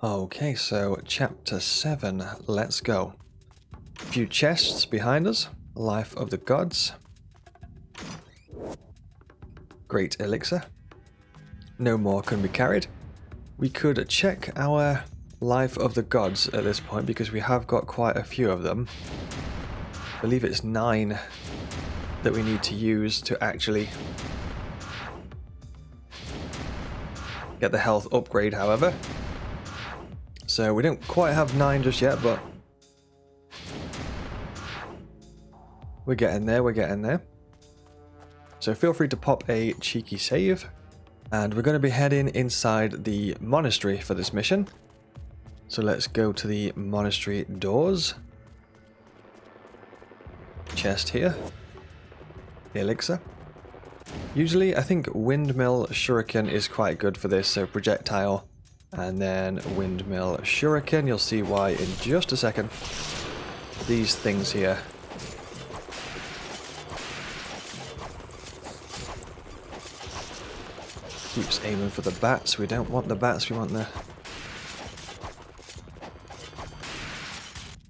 Okay, so chapter 7, let's go. A few chests behind us. Life of the Gods. Great Elixir. No more can be carried. We could check our Life of the Gods at this point because we have got quite a few of them. I believe it's 9 that we need to use to actually get the health upgrade, however. So we don't quite have 9 just yet, but we're getting there, we're getting there. So feel free to pop a cheeky save. And we're going to be heading inside the monastery for this mission. So let's go to the monastery doors. Chest here. Elixir. Usually I think windmill shuriken is quite good for this, so projectile and then windmill shuriken. You'll see why in just a second. These things here. Keeps aiming for the bats. We don't want the bats, we want the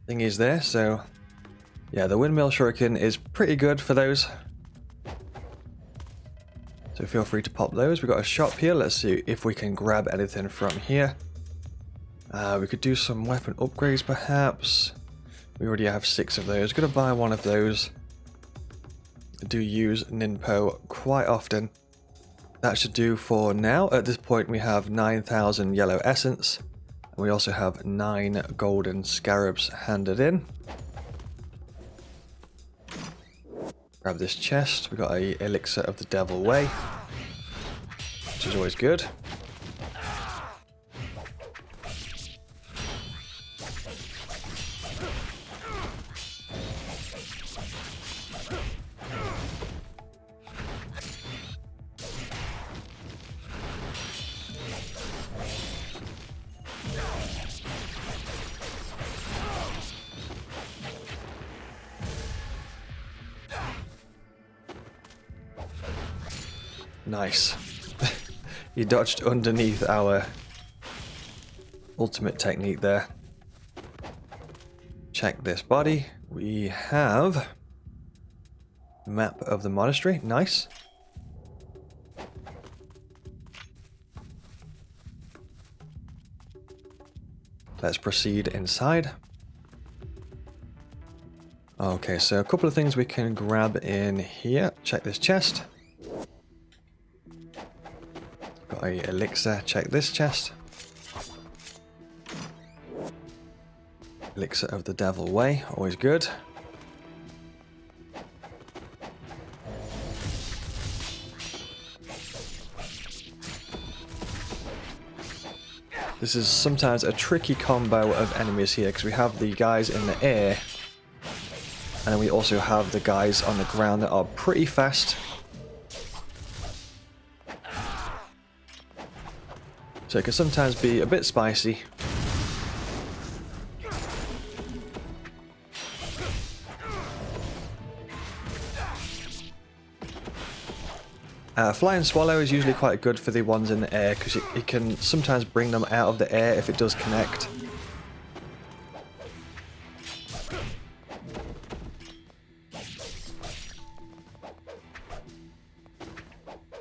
thingies there. So yeah, the windmill shuriken is pretty good for those. So feel free to pop those. We've got a shop here. Let's see if we can grab anything from here. We could do some weapon upgrades perhaps. We already have 6 of those. Gonna buy one of those. I do use Ninpo quite often. That should do for now. At this point we have 9,000 yellow essence. And we also have 9 golden scarabs handed in. Grab this chest. We got a Elixir of the Devil Way, which is always good. Nice. You dodged underneath our ultimate technique there. Check this body. We have map of the monastery. Nice. Let's proceed inside. Okay, so a couple of things we can grab in here. Check this chest. Got a elixir. Check this chest. Elixir of the Devil Way, always good. This is sometimes a tricky combo of enemies here because we have the guys in the air and then we also have the guys on the ground that are pretty fast. So it can sometimes be a bit spicy. Flying Swallow is usually quite good for the ones in the air because it can sometimes bring them out of the air if it does connect.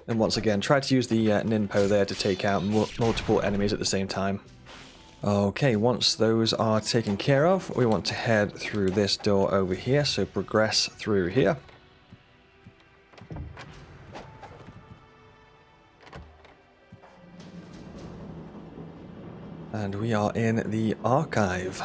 And once again, try to use the Ninpo there to take out multiple enemies at the same time. Okay, once those are taken care of, we want to head through this door over here, so progress through here. And we are in the archive.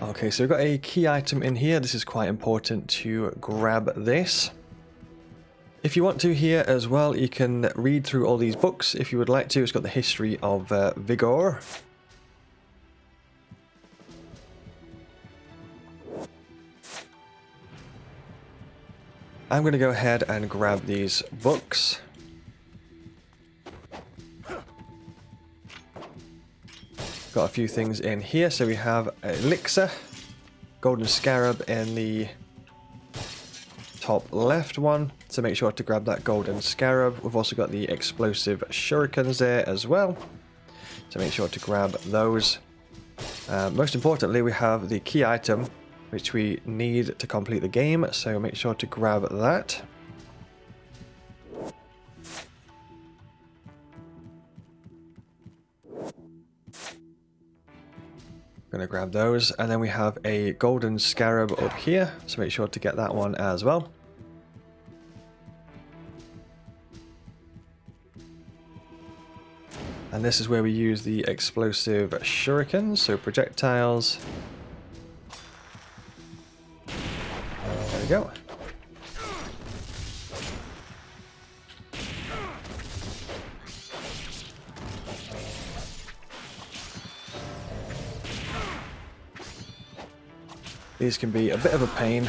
Okay, so we've got a key item in here. This is quite important to grab this. If you want to here as well, you can read through all these books if you would like to. It's got the history of Vigor. I'm going to go ahead and grab these books. Got a few things in here. So we have Elixir, Golden Scarab in the top left one. So make sure to grab that Golden Scarab. We've also got the explosive shurikens there as well. So make sure to grab those. Most importantly, we have the key item, which we need to complete the game, so make sure to grab that. Gonna grab those, and then we have a golden scarab up here, so make sure to get that one as well. And this is where we use the explosive shurikens, so projectiles. There we go. These can be a bit of a pain.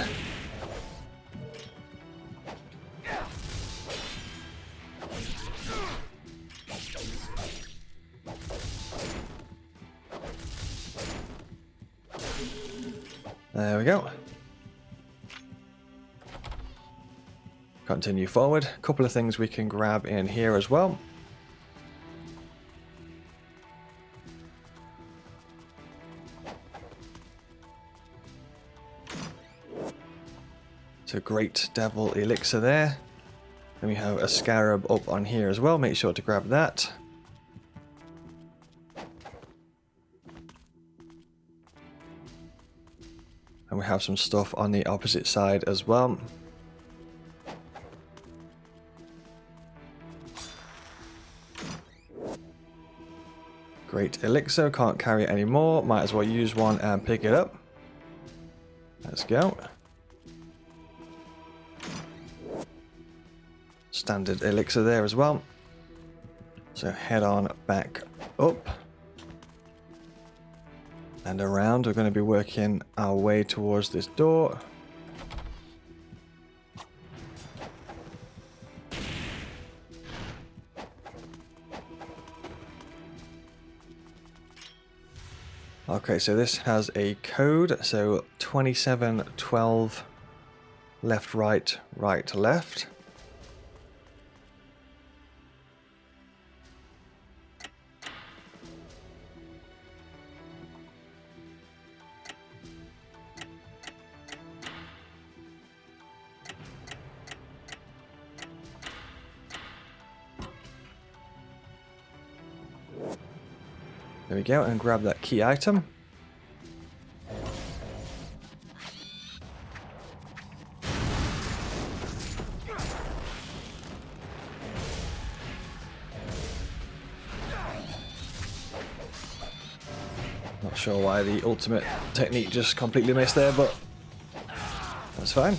There we go. Continue forward. A couple of things we can grab in here as well. So great devil elixir there. And we have a scarab up on here as well. Make sure to grab that. And we have some stuff on the opposite side as well. Great elixir, can't carry it anymore. Might as well use one and pick it up. Let's go. Standard elixir there as well. So head on back up and around. We're going to be working our way towards this door. Okay, so this has a code, so 2712 left, right, right, left. There we go, and grab that key item. Not sure why the ultimate technique just completely missed there, but that's fine.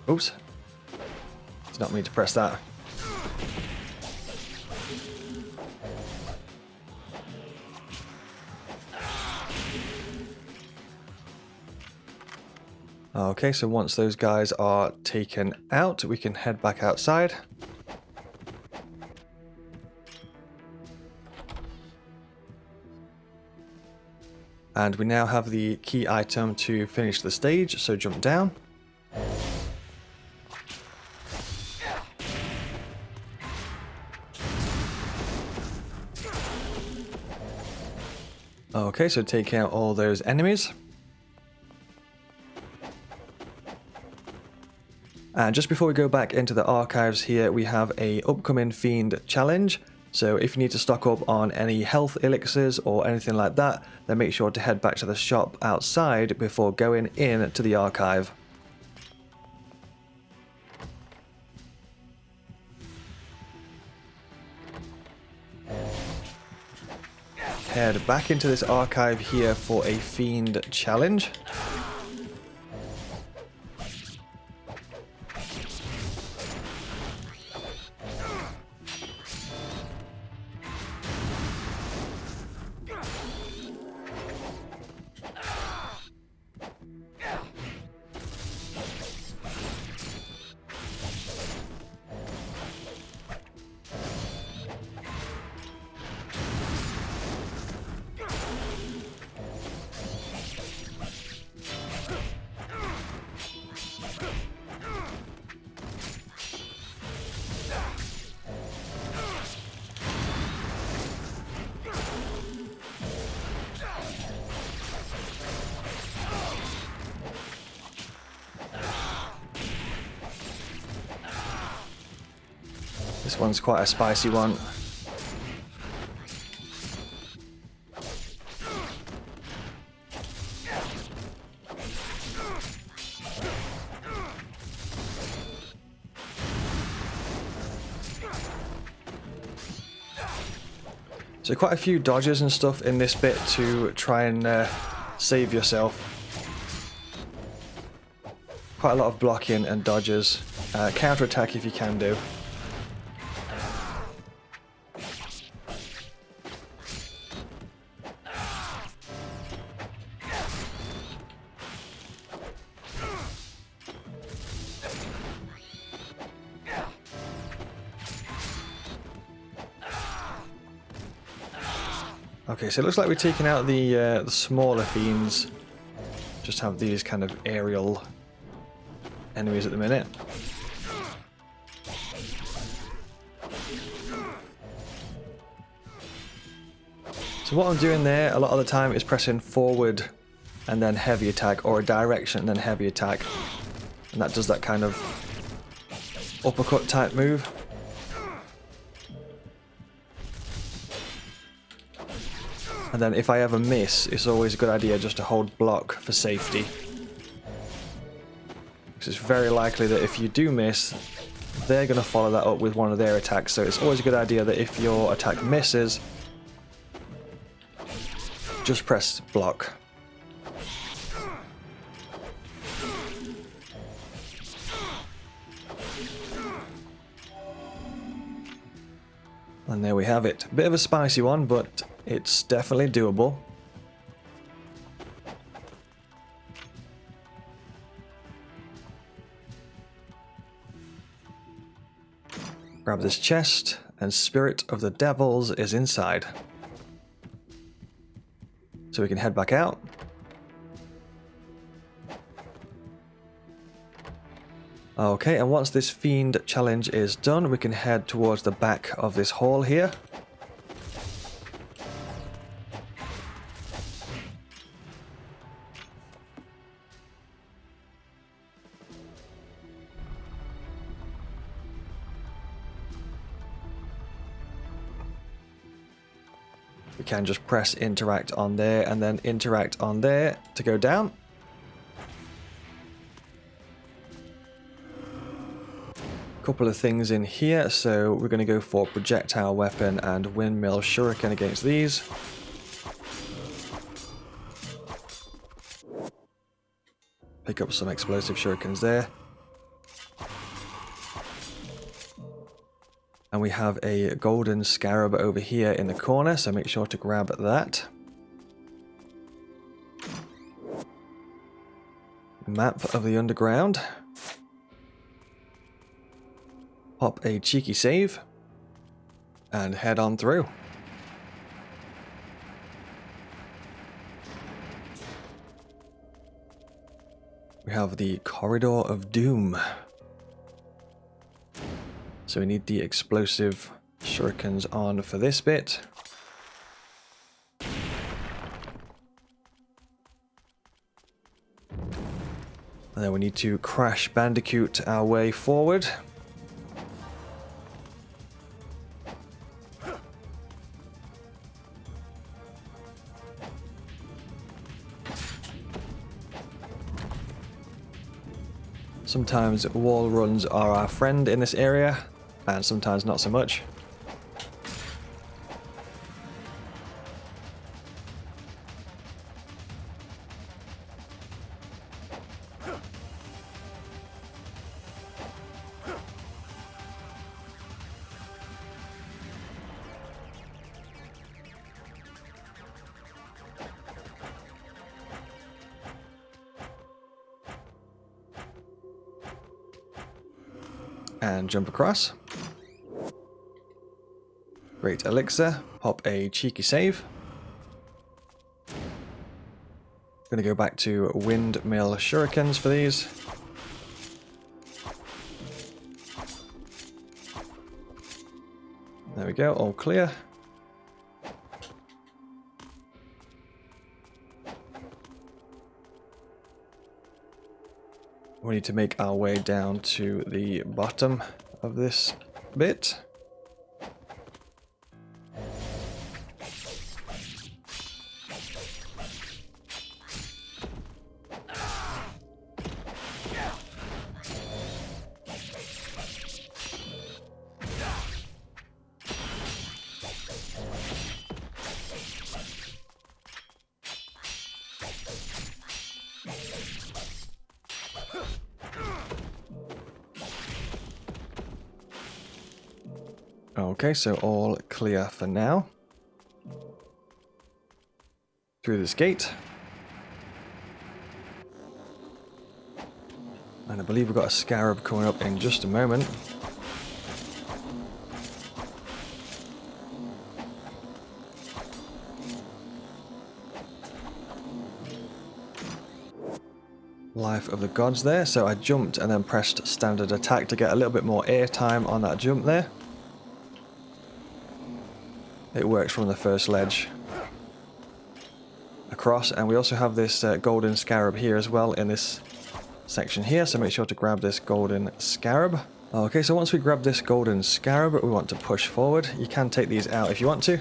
Oops. Did not mean to press that. Okay, so once those guys are taken out, we can head back outside. And we now have the key item to finish the stage, so jump down. Okay, so take out all those enemies. And just before we go back into the archives here, we have a upcoming fiend challenge. So if you need to stock up on any health elixirs or anything like that, then make sure to head back to the shop outside before going in to the archive. Head back into this archive here for a fiend challenge. This one's quite a spicy one. So quite a few dodges and stuff in this bit to try and save yourself. Quite a lot of blocking and dodges. Counter-attack if you can do. Okay, so it looks like we're taking out the smaller fiends. Just have these kind of aerial enemies at the minute. So what I'm doing there a lot of the time is pressing forward and then heavy attack, or a direction and then heavy attack. And that does that kind of uppercut type move. And then if I ever miss, it's always a good idea just to hold block for safety. Because it's very likely that if you do miss, they're going to follow that up with one of their attacks. So it's always a good idea that if your attack misses, just press block. And there we have it. Bit of a spicy one, but it's definitely doable. Grab this chest, and Spirit of the Devils is inside. So we can head back out. Okay, and once this fiend challenge is done, we can head towards the back of this hall here. We can just press interact on there and then interact on there to go down. Couple of things in here, so we're going to go for projectile weapon and windmill shuriken against these. Pick up some explosive shurikens there. And we have a golden scarab over here in the corner, so make sure to grab that. Map of the underground. Pop a cheeky save. And head on through. We have the Corridor of Doom. So we need the explosive shurikens on for this bit. And then we need to crash bandicoot our way forward. Sometimes wall runs are our friend in this area, and sometimes not so much. And jump across. Great elixir. Pop a cheeky save. Gonna go back to windmill shurikens for these. There we go, all clear. We need to make our way down to the bottom of this bit. Okay, so all clear for now. Through this gate. And I believe we've got a scarab coming up in just a moment. Life of the gods there, so I jumped and then pressed standard attack to get a little bit more air time on that jump there. It works from the first ledge across, and we also have this golden scarab here as well in this section here, so make sure to grab this golden scarab. Okay, so once we grab this golden scarab, we want to push forward. You can take these out if you want to.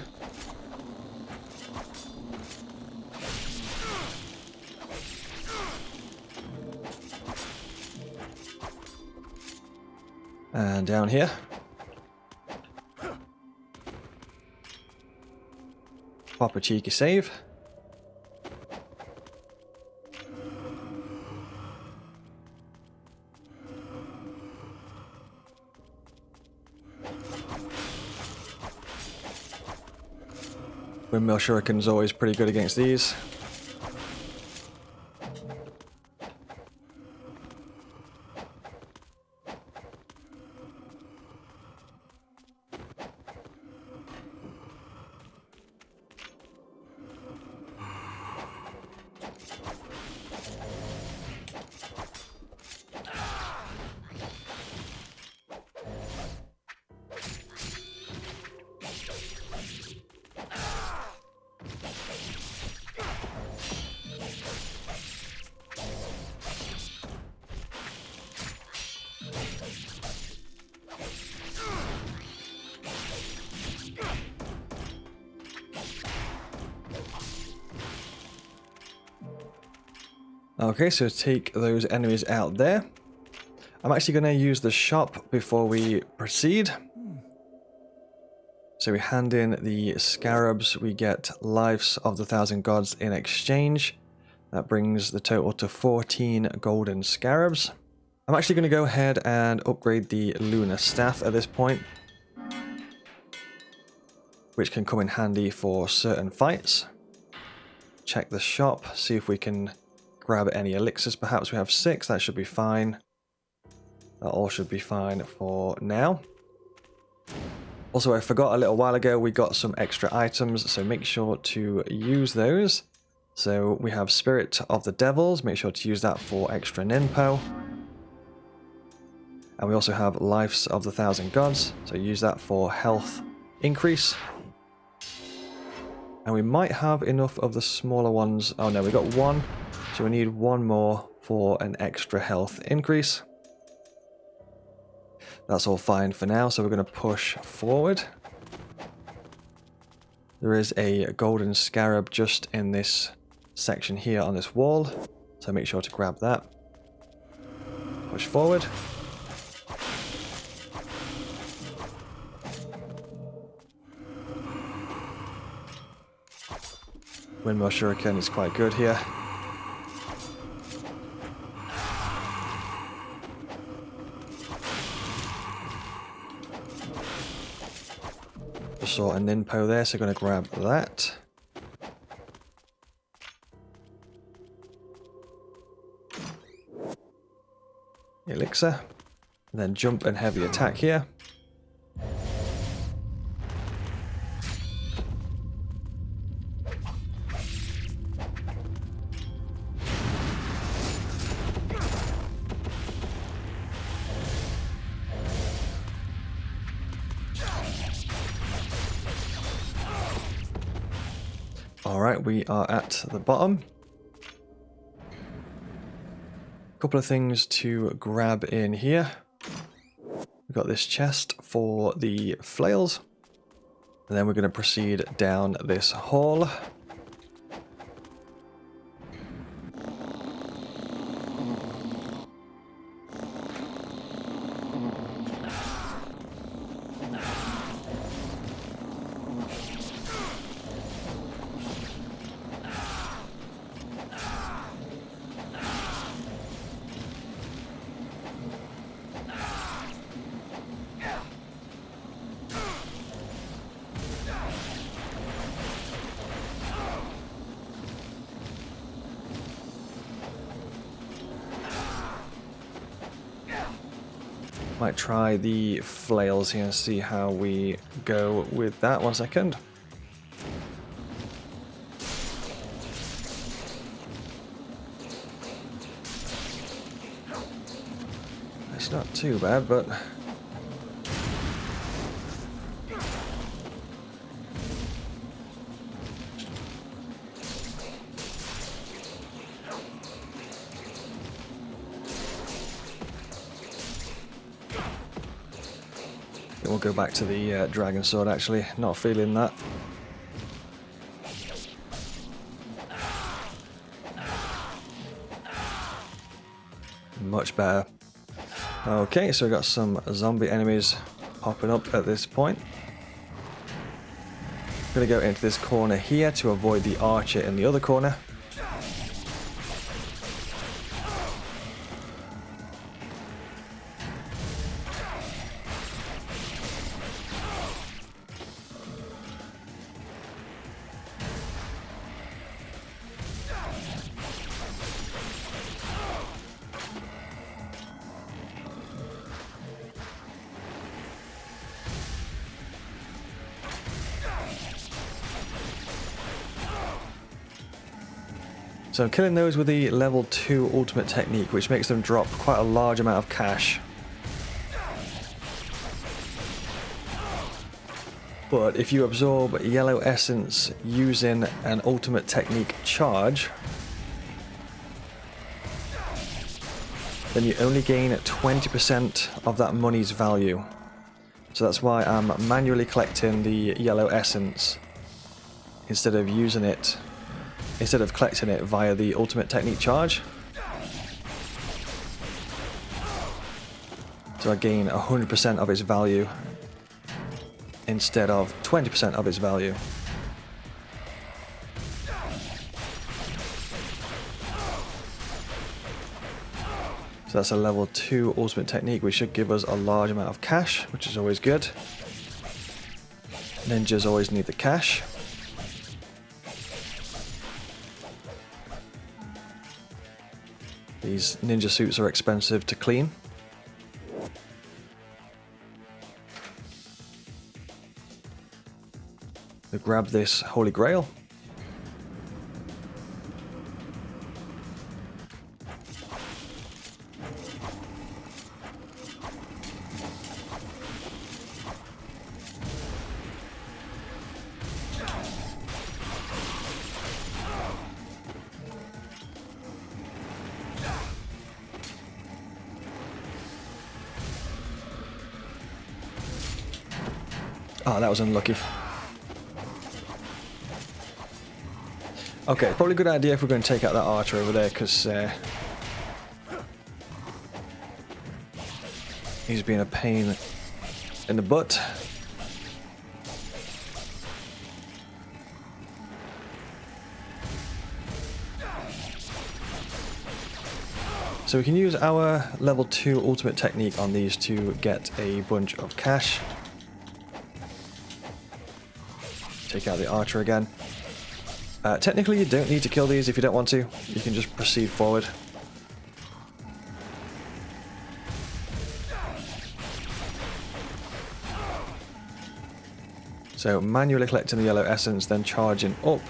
And down here. Pop a cheeky save. Windmill shuriken is always pretty good against these. Okay, so take those enemies out there. I'm actually going to use the shop before we proceed. So we hand in the scarabs, we get lives of the 1,000 gods in exchange. That brings the total to 14 golden scarabs. I'm actually going to go ahead and upgrade the lunar staff at this point, which can come in handy for certain fights. Check the shop, see if we can grab any elixirs. Perhaps we have 6, that should be fine. That all should be fine for now. Also, I forgot a little while ago, we got some extra items, so make sure to use those. So we have Spirit of the Devils, make sure to use that for extra ninpo. And we also have Lives of the 1,000 Gods, so use that for health increase. And we might have enough of the smaller ones. Oh no, we got one. So we need one more for an extra health increase. That's all fine for now, so we're going to push forward. There is a golden scarab just in this section here on this wall, so make sure to grab that. Push forward. Windmill Shuriken is quite good here. Just saw a Ninpo there, so going to grab that. Elixir. And then jump and heavy attack here. Alright, we are at the bottom. Couple of things to grab in here. We've got this chest for the flails. And then we're going to proceed down this hall. Might try the flails here and see how we go with that. 1 second. It's not too bad, but we'll go back to the dragon sword. Actually, not feeling that. Much better. Okay, so we've got some zombie enemies popping up at this point. I'm going to go into this corner here to avoid the archer in the other corner. So I'm killing those with the level 2 ultimate technique, which makes them drop quite a large amount of cash. But if you absorb yellow essence using an ultimate technique charge, then you only gain 20% of that money's value. So that's why I'm manually collecting the yellow essence instead of collecting it via the ultimate technique charge. So I gain 100% of its value instead of 20% of its value. So that's a level 2 ultimate technique, which should give us a large amount of cash, which is always good. Ninjas always need the cash. These ninja suits are expensive to clean. So grab this Holy Grail. Oh, that was unlucky. Okay, probably a good idea if we're going to take out that archer over there, because he's been a pain in the butt. So we can use our level 2 ultimate technique on these to get a bunch of cash. Take out the archer again. Technically you don't need to kill these if you don't want to. You can just proceed forward. So manually collecting the yellow essence, then charging up.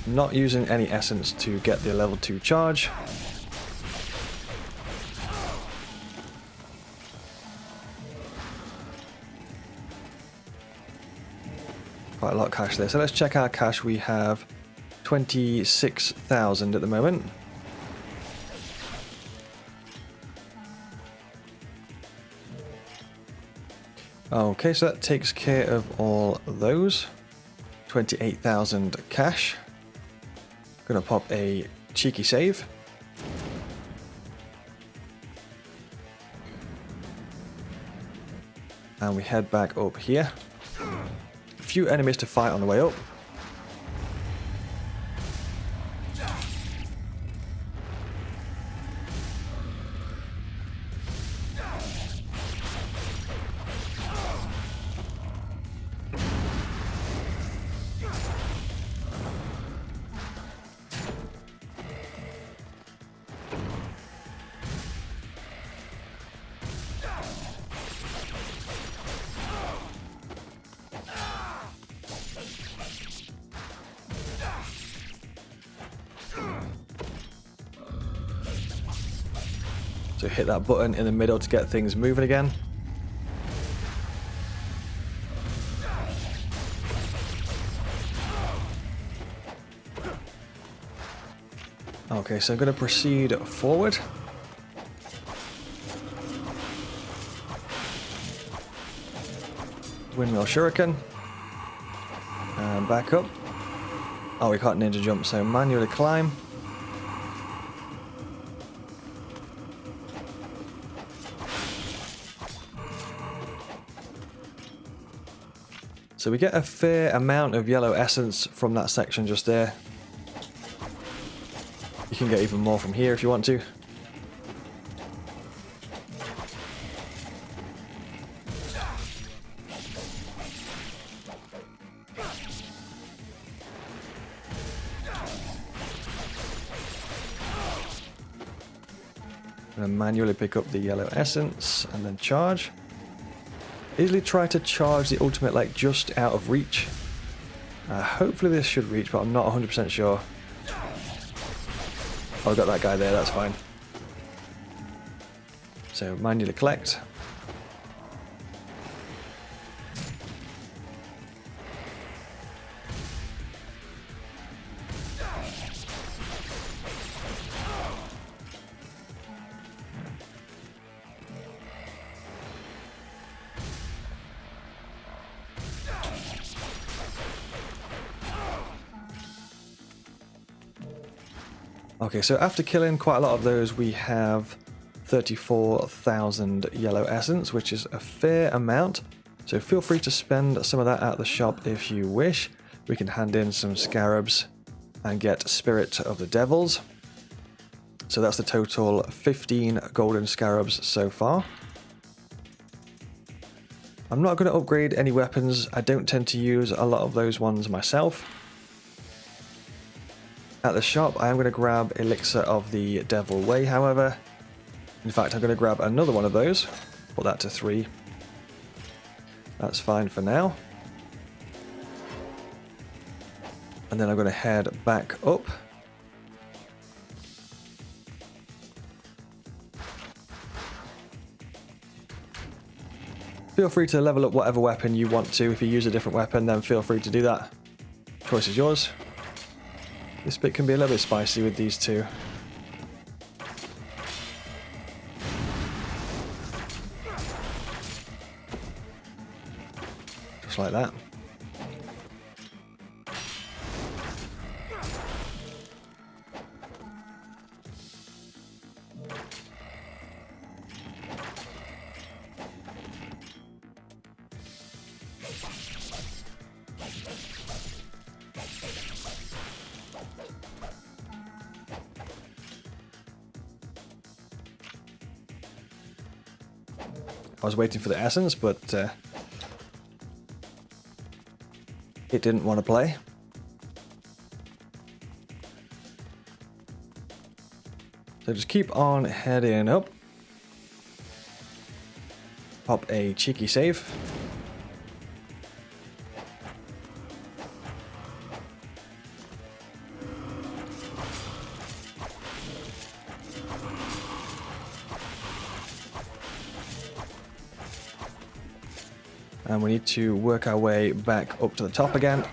Not using any essence to get the level 2 charge. Quite a lot of cash there. So let's check our cash. We have 26,000 at the moment. Okay, so that takes care of all those. 28,000 cash. Gonna pop a cheeky save. And we head back up here. Few enemies to fight on the way up. So hit that button in the middle to get things moving again. Okay, so I'm going to proceed forward. Windmill shuriken. And back up. Oh, we can't ninja jump, so manually climb. So we get a fair amount of yellow essence from that section just there. You can get even more from here if you want to. And then manually pick up the yellow essence and then charge. Easily try to charge the ultimate like just out of reach. Hopefully this should reach, but I'm not 100% sure. Oh, I've got that guy there, that's fine. So manually collect. Okay, so after killing quite a lot of those, we have 34,000 yellow essence, which is a fair amount. So feel free to spend some of that at the shop if you wish. We can hand in some scarabs and get Spirit of the Devils. So that's the total 15 golden scarabs so far. I'm not going to upgrade any weapons. I don't tend to use a lot of those ones myself. At the shop, I am going to grab Elixir of the Devil Way, however. In fact, I'm going to grab another one of those. Put that to 3. That's fine for now. And then I'm going to head back up. Feel free to level up whatever weapon you want to. If you use a different weapon, then feel free to do that. Choice is yours. This bit can be a little bit spicy with these two. looks like that. I was waiting for the essence, but it didn't want to play. So just keep on heading up. Pop a cheeky save. And we need to work our way back up to the top again.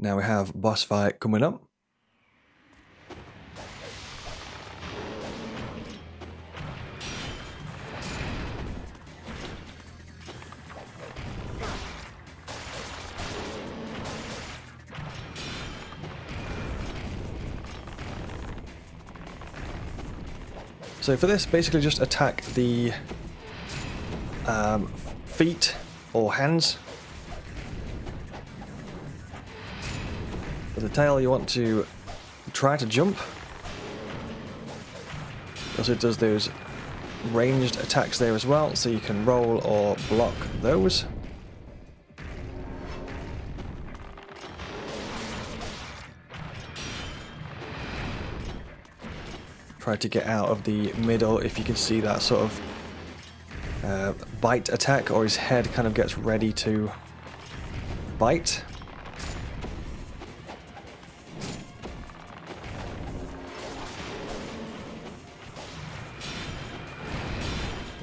Now we have boss fight coming up. So for this, basically just attack the feet or hands. For the tail, you want to try to jump. Also, it does those ranged attacks there as well, so you can roll or block those. Try to get out of the middle if you can see that sort of bite attack, or his head kind of gets ready to bite.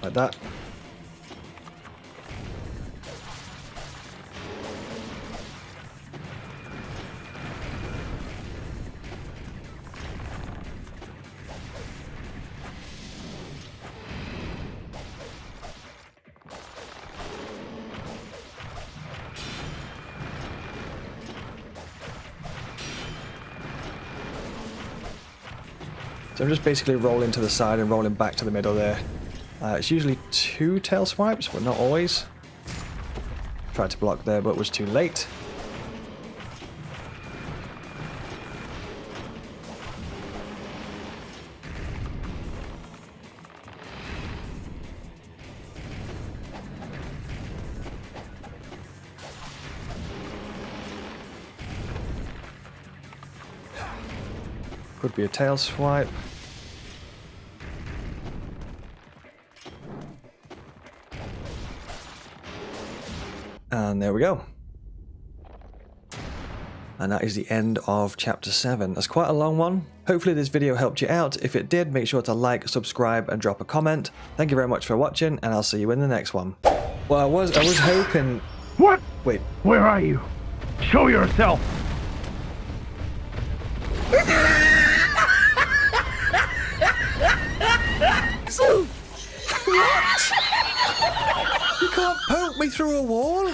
Like that. So I'm just basically rolling to the side and rolling back to the middle there. It's usually 2 tail swipes, but not always. Tried to block there, but was too late. Could be a tail swipe. And there we go. And that is the end of chapter 7. That's quite a long one. Hopefully this video helped you out. If it did, make sure to like, subscribe, and drop a comment. Thank you very much for watching, and I'll see you in the next one. Well, I was hoping... What? Wait. Where are you? Show yourself! What? You can't poke me through a wall?